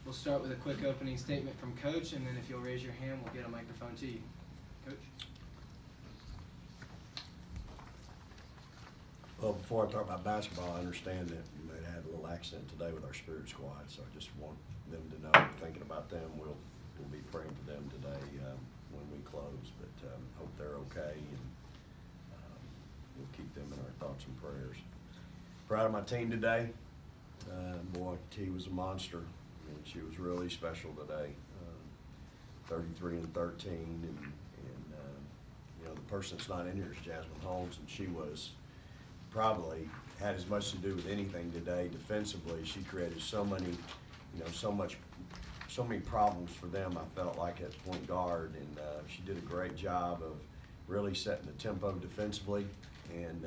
We'll start with a quick opening statement from Coach, and then if you'll raise your hand, we'll get a microphone to you. Coach? Well, before I talk about basketball, I understand that you may have had a little accident today with our spirit squad, so I just want them to know we're thinking about them. We'll be praying for them today when we close, but hope they're okay, and we'll keep them in our thoughts and prayers. Proud of my team today. Boy, T was a monster, and she was really special today. 33 and 13, and you know, the person that's not in here is Jasmine Holmes, and she was probably had as much to do with anything today defensively. She created so many, you know, so many problems for them, I felt like, at point guard, and she did a great job of really setting the tempo defensively, and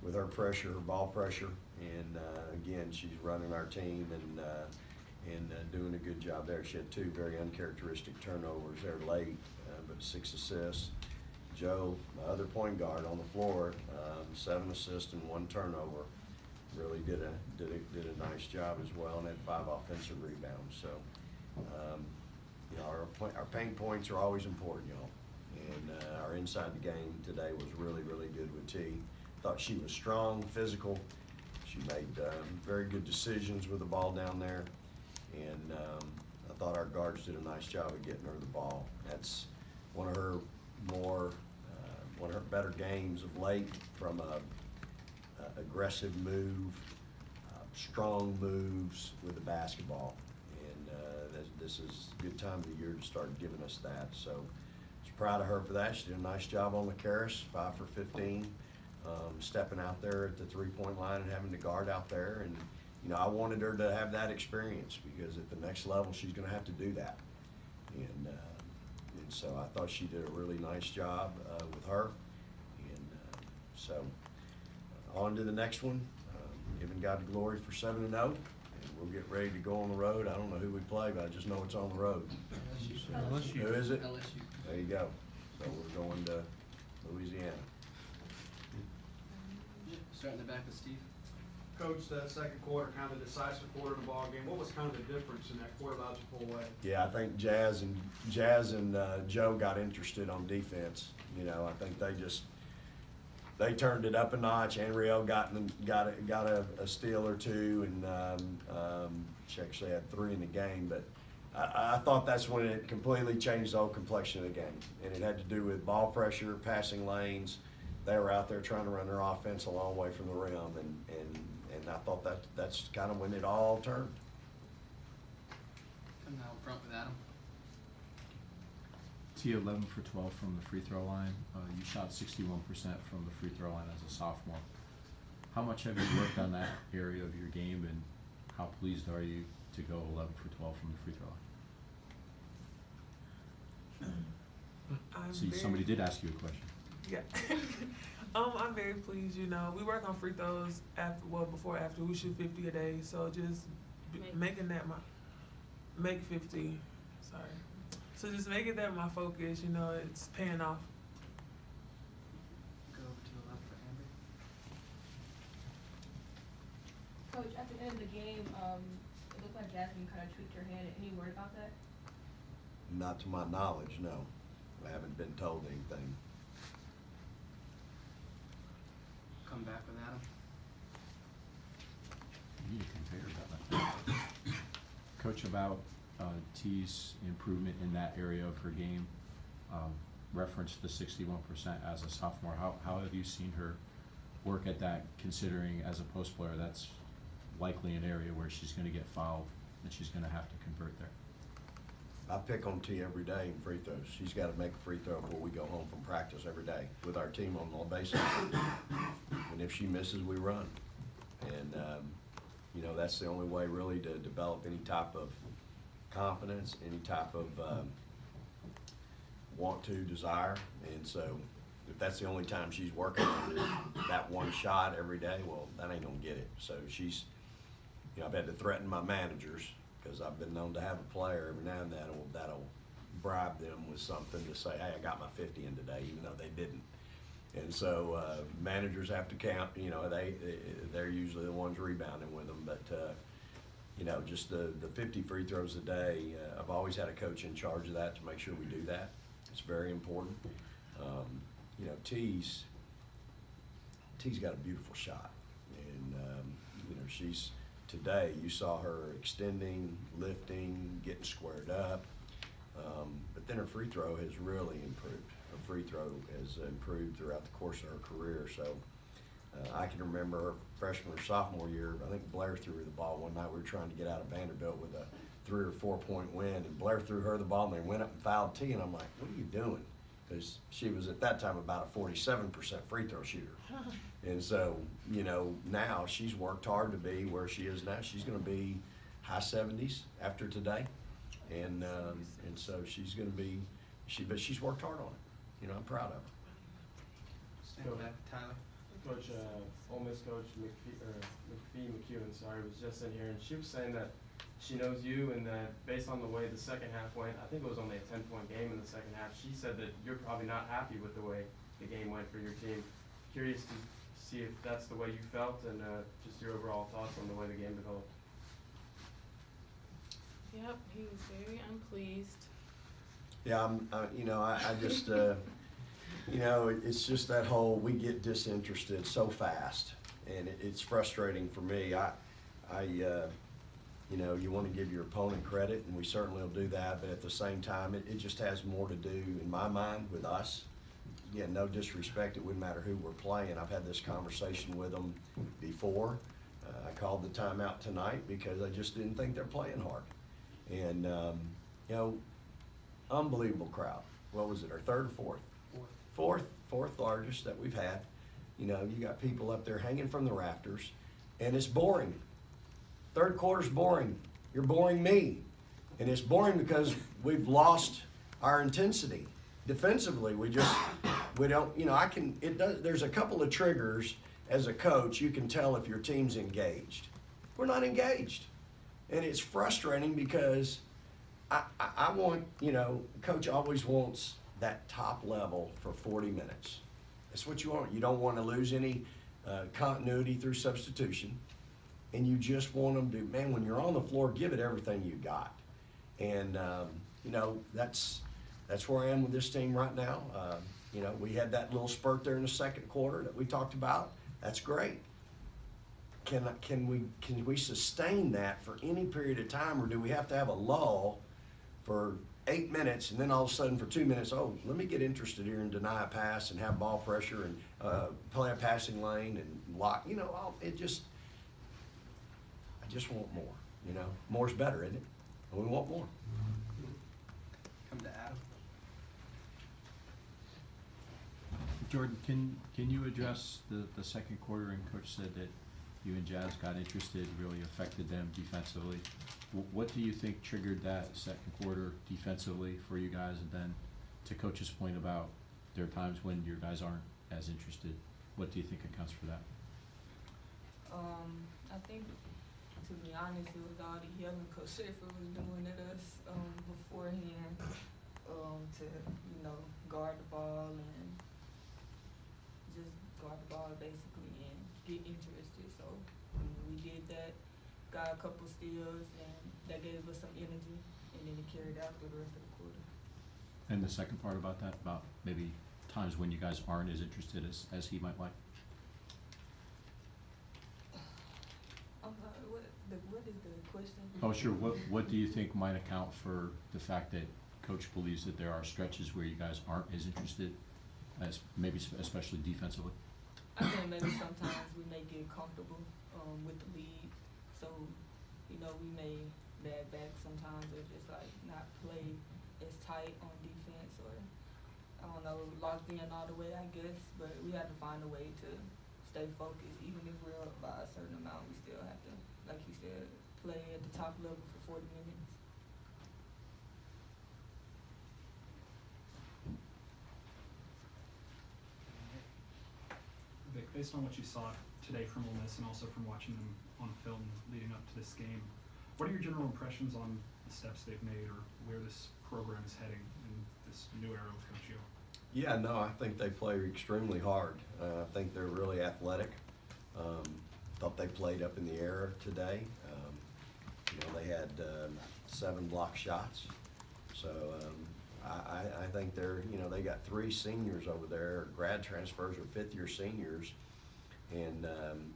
with her pressure, her ball pressure, and again, she's running our team and doing a good job there. She had 2 very uncharacteristic turnovers there late, but 6 assists. Joe, my other point guard on the floor, 7 assists and 1 turnover, really did a nice job as well, and had 5 offensive rebounds. So, you know, our paint points are always important, y'all. And our inside the game today was really, really good with T. Thought she was strong, physical. She made very good decisions with the ball down there, and I thought our guards did a nice job of getting her the ball. That's one of her better games of late, from a aggressive move, strong moves with the basketball, and this is a good time of the year to start giving us that. So, I was proud of her for that. She did a nice job on the Karis, 5 for 15. Stepping out there at the 3-point line and having to guard out there, and you know, I wanted her to have that experience, because at the next level she's going to have to do that, and so I thought she did a really nice job with her, and so on to the next one, giving God the glory for 7-0, and we'll get ready to go on the road. I don't know who we play, but I just know it's on the road. LSU. Who is it? LSU. There you go. So we're going to Louisiana. Starting the back with Steve. Coach, that second quarter, kind of the decisive quarter of the ball game, what was kind of the difference in that quarter allowed you to pull away? Yeah, I think Jazz and Joe got interested on defense. You know, I think they turned it up a notch. Anriel got a steal or 2, and she actually had 3 in the game. But I thought that's when it completely changed the whole complexion of the game, and it had to do with ball pressure, passing lanes. They were out there trying to run their offense a long way from the rim, and I thought that's kind of when it all turned. Coming out front with Adam. T 11 for 12 from the free throw line. You shot 61% from the free throw line as a sophomore. How much have you worked on that area of your game, and how pleased are you to go 11 for 12 from the free throw line? Somebody did ask you a question. Yeah. I'm very pleased, you know. We work on free throws after we shoot 50 a day, so just making that make 50, sorry. So just making that my focus, you know, it's paying off. Go over to the left for Amber. Coach, at the end of the game, it looked like Jasmine kind of tweaked her hand. Any word about that? Not to my knowledge, no. I haven't been told anything. Come back with Adam. You can hear about that. Coach, about T's improvement in that area of her game, referenced the 61% as a sophomore. How have you seen her work at that, considering as a post player that's likely an area where she's going to get fouled and she's going to have to convert there? I pick on T every day in free throws. She's got to make a free throw before we go home from practice every day with our team on the basis. And if she misses, we run. And, you know, that's the only way really to develop any type of confidence, any type of want to, desire. And so if that's the only time she's working on that one shot every day, well, that ain't going to get it. So she's, you know, I've had to threaten my managers, because I've been known to have a player every now and then that'll bribe them with something to say, hey, I got my 50 in today, even though they didn't. And so managers have to count. You know, they're usually the ones rebounding with them. But you know, just the 50 free throws a day. I've always had a coach in charge of that to make sure we do that. It's very important. You know, T's got a beautiful shot, and you know, she's today. You saw her extending, lifting, getting squared up, but then her free throw has really improved. Her free throw has improved throughout the course of her career. So I can remember her freshman or sophomore year. I think Blair threw her the ball one night. We were trying to get out of Vanderbilt with a 3 or 4 point win, and Blair threw her the ball, and they went up and fouled T, and I'm like, what are you doing? Because she was at that time about a 47% free throw shooter. And so, you know, now she's worked hard to be where she is now. She's going to be high 70s after today. And so she's going to be, but she's worked hard on it. You know, I'm proud of her. Stand back, Tyler. Coach, Ole Miss coach McEwen, sorry, was just in here, and she was saying that she knows you, and that based on the way the second half went, I think it was only a 10-point game in the second half. She said that you're probably not happy with the way the game went for your team. Curious to see if that's the way you felt, and just your overall thoughts on the way the game developed. Yep, he was very unpleased. Yeah, you know, I just, you know, it's just that whole, we get disinterested so fast, and it's frustrating for me. You know, you want to give your opponent credit, and we certainly will do that, but at the same time, it just has more to do, in my mind, with us. Again, no disrespect, it wouldn't matter who we're playing. I've had this conversation with them before. I called the timeout tonight because I just didn't think they're playing hard. And, you know, unbelievable crowd. What was it, our third or fourth? Fourth largest that we've had. You know, you got people up there hanging from the rafters, and it's boring. Third quarter's boring. You're boring me. And it's boring because we've lost our intensity. Defensively, we don't, you know, there's a couple of triggers as a coach. You can tell if your team's engaged. We're not engaged. And it's frustrating because I want, you know, coach always wants that top level for 40 minutes. That's what you want. You don't want to lose any continuity through substitution. And you just want them to, man, when you're on the floor, give it everything you got. And, you know, that's where I am with this team right now. You know, we had that little spurt there in the second quarter that we talked about. That's great. Can we sustain that for any period of time, or do we have to have a lull for 8 minutes and then all of a sudden for 2 minutes, oh, let me get interested here and deny a pass and have ball pressure and play a passing lane and lock, you know, I just want more, you know. More's better, isn't it? And we want more. Come to Adam. Jordan, can you address the second quarter? And Coach said that you and Jazz got interested, really affected them defensively. What do you think triggered that second quarter defensively for you guys? And then to Coach's point about there are times when your guys aren't as interested, what do you think accounts for that? I think, to be honest, it was all the yelling Coach Schaefer was doing at us beforehand to, you know, guard the ball and just guard the ball basically and get interested. So we did that, got a couple steals, and that gave us some energy, and then it carried out for the rest of the quarter. And the second part about that, about maybe times when you guys aren't as interested as he might like? What is the question? Oh, sure. What do you think might account for the fact that Coach believes that there are stretches where you guys aren't as interested, as maybe especially defensively? I think maybe sometimes we may get comfortable with the lead, so you know we may bag back sometimes or just like not play as tight on defense, or I don't know, locked in all the way, I guess. But we have to find a way to stay focused, even if we're up by a certain amount. We still have to, like you said, play at the top level for 40 minutes. Vic, based on what you saw today from Ole Miss and also from watching them on film leading up to this game, what are your general impressions on the steps they've made or where this program is heading in this new era with Coach Yo? Yeah, no, I think they play extremely hard. I think they're really athletic. Thought they played up in the air today. You know, they had 7 block shots. So I think they're, you know, they got 3 seniors over there, grad transfers or 5th-year seniors, and then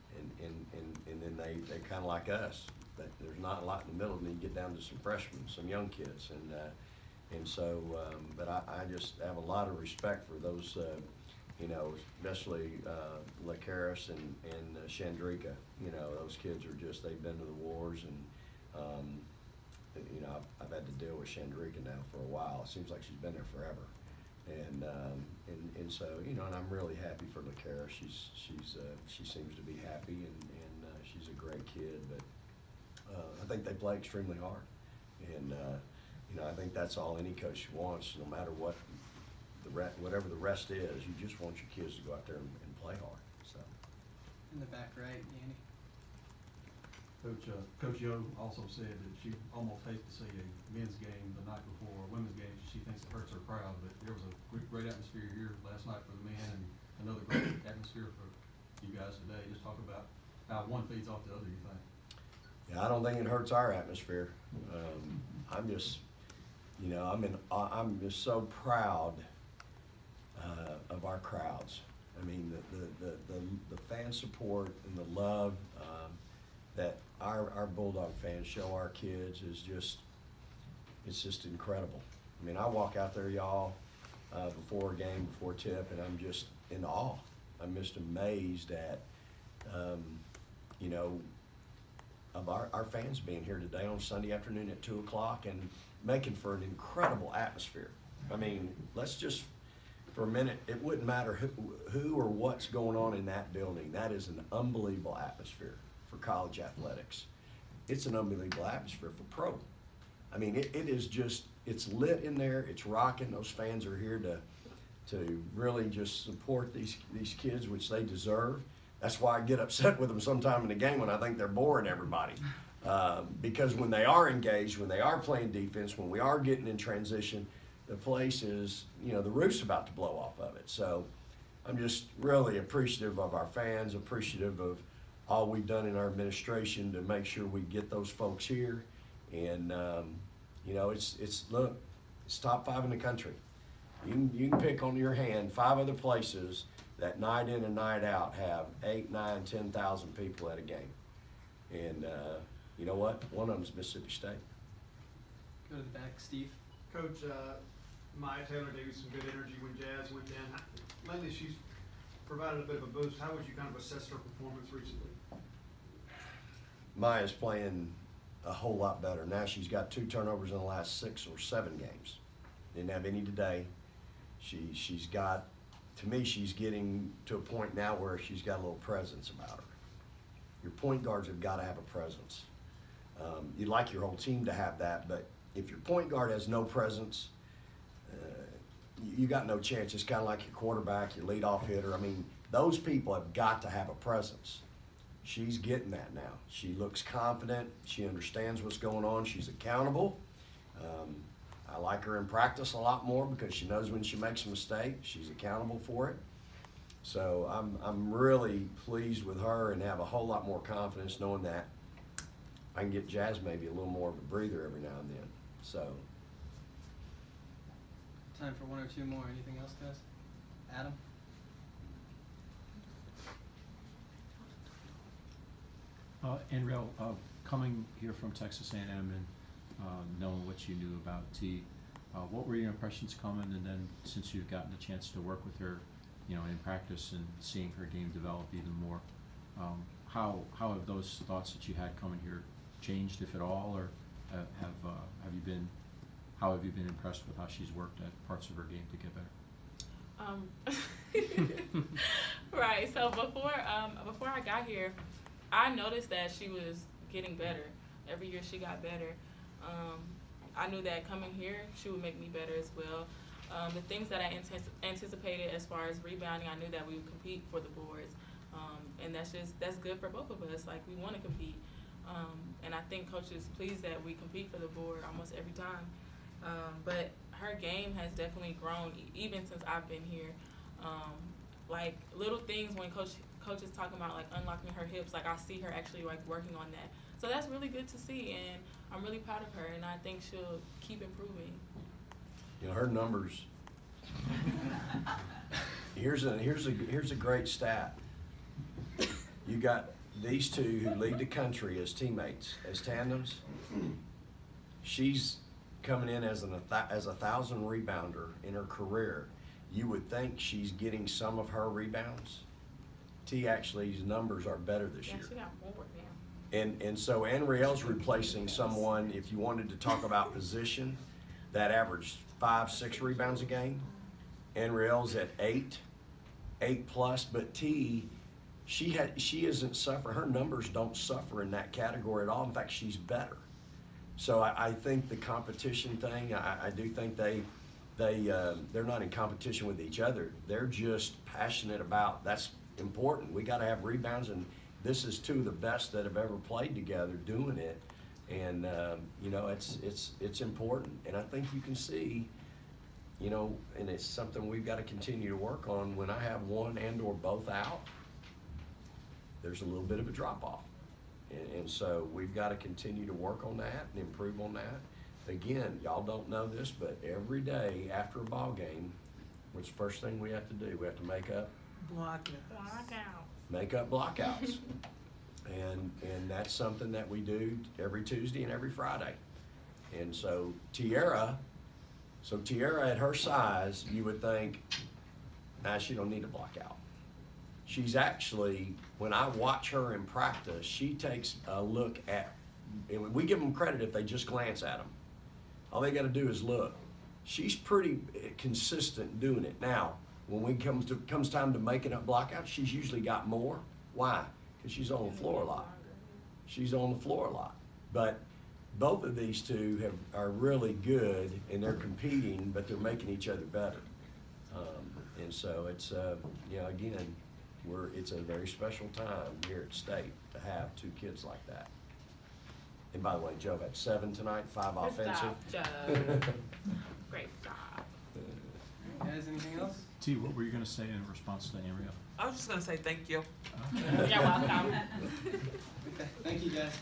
they kind of like us. But there's not a lot in the middle, and then you get down to some freshmen, some young kids, and so. But I just have a lot of respect for those, you know, especially LaCaris and Chandrika. You know, those kids are just, they've been to the wars, and you know, I've had to deal with Chandrika now for a while. It seems like she's been there forever, and so, you know, and I'm really happy for LaCaris. She seems to be happy, and she's a great kid. But I think they play extremely hard, and you know, I think that's all any coach wants, no matter what whatever the rest is. You just want your kids to go out there and play hard. So. In the back right, Danny. Coach Yo also said that she almost hates to see a men's game the night before a women's game. She thinks it hurts her crowd, but there was a great atmosphere here last night for the men, and another great atmosphere for you guys today. Just talk about how one feeds off the other, you think? Yeah, I don't think it hurts our atmosphere. I'm just, you know, I'm just so proud of our crowds. I mean, the fan support and the love that our Bulldog fans show our kids is just, it's just incredible. I mean, I walk out there, y'all, before a game, before tip, and I'm just in awe. I'm just amazed at, you know, of our fans being here today on Sunday afternoon at 2 o'clock and making for an incredible atmosphere. I mean, let's just, for a minute, it wouldn't matter who or what's going on in that building. That is an unbelievable atmosphere for college athletics. It's an unbelievable atmosphere for pro. I mean, it is just, it's lit in there, it's rocking. Those fans are here to really just support these kids, which they deserve. That's why I get upset with them sometime in the game when I think they're boring everybody. Because when they are engaged, when they are playing defense, when we are getting in transition, the place is, you know, the roof's about to blow off of it. So I'm just really appreciative of our fans, appreciative of all we've done in our administration to make sure we get those folks here. And, you know, look, it's top 5 in the country. You can pick on your hand 5 other places that night in and night out have 8, 9, 10,000 people at a game. And you know what? One of them is Mississippi State. Go to the back, Steve. Coach, Maya Taylor gave you some good energy when Jazz went in. Lately, she's provided a bit of a boost. How would you kind of assess her performance recently? Maya's playing a whole lot better. Now she's got 2 turnovers in the last 6 or 7 games. Didn't have any today. She's got, to me, she's getting to a point now where she's got a little presence about her. Your point guards have got to have a presence. You'd like your whole team to have that, but if your point guard has no presence, you got no chance. It's kind of like your quarterback, your leadoff hitter. I mean, those people have got to have a presence. She's getting that now. She looks confident. She understands what's going on. She's accountable. I like her in practice a lot more because she knows when she makes a mistake, she's accountable for it. So I'm really pleased with her and have a whole lot more confidence knowing that I can get Jazz maybe a little more of a breather every now and then. So. Time for 1 or 2 more. Anything else, guys? Adam? Andrell, coming here from Texas A&M and knowing what you knew about T, what were your impressions coming? And then since you've gotten a chance to work with her, you know, in practice and seeing her game develop even more, how have those thoughts that you had coming here changed, if at all, or have you been impressed with how she's worked at parts of her game to get better? Right. So before I got here, I noticed that she was getting better. Every year she got better. I knew that coming here, she would make me better as well. The things that I anticipated as far as rebounding, I knew that we would compete for the boards. And that's good for both of us. Like, we want to compete. And I think Coach is pleased that we compete for the board almost every time. But her game has definitely grown even since I've been here. Like, little things when Coach is talking about, like, unlocking her hips, like, I see her actually, like, working on that. So that's really good to see, and I'm really proud of her, and I think she'll keep improving. You know, her numbers. Here's a great stat. You got these two who lead the country as teammates, as tandems. She's coming in as a 1,000 rebounder in her career. You would think she's getting some of her rebounds. T actually's numbers are better this year. Yeah, she got more now. And so Anriel's replacing someone, if you wanted to talk about position, that averaged 5-6 rebounds a game. Anriel's at 8 plus, but T, she isn't suffering. Her numbers don't suffer in that category at all. In fact, she's better. So I think the competition thing, I do think they're not in competition with each other. They're just passionate about, that's important. We got to have rebounds, and this is two of the best that have ever played together doing it. And you know, it's important. And I think you can see, you know, and it's something we've got to continue to work on. When I have one and or both out, there's a little bit of a drop off. And so we've got to continue to work on that and improve on that. Again, y'all don't know this, but every day after a ball game, what's the first thing we have to do? We have to make up blockouts. And that's something that we do every Tuesday and every Friday. And so Tiara at her size, you would think, nah, she don't need a blockout. She's actually, when I watch her in practice, she takes a look at, and we give them credit if they just glance at them. All they got to do is look. She's pretty consistent doing it. Now, when comes time to making up blockouts, she's usually got more. Why? Because she's on the floor a lot. She's on the floor a lot. But both of these two are really good, and they're competing, but they're making each other better. And so it's, you know, again, it's a very special time here at State to have two kids like that. And by the way, Joe had 7 tonight, 5 offensive. Good job, Joe. Great job. Guys, anything else? T, what were you going to say in response to Anriel? I was just gonna say thank you. You're welcome. Okay, thank you guys.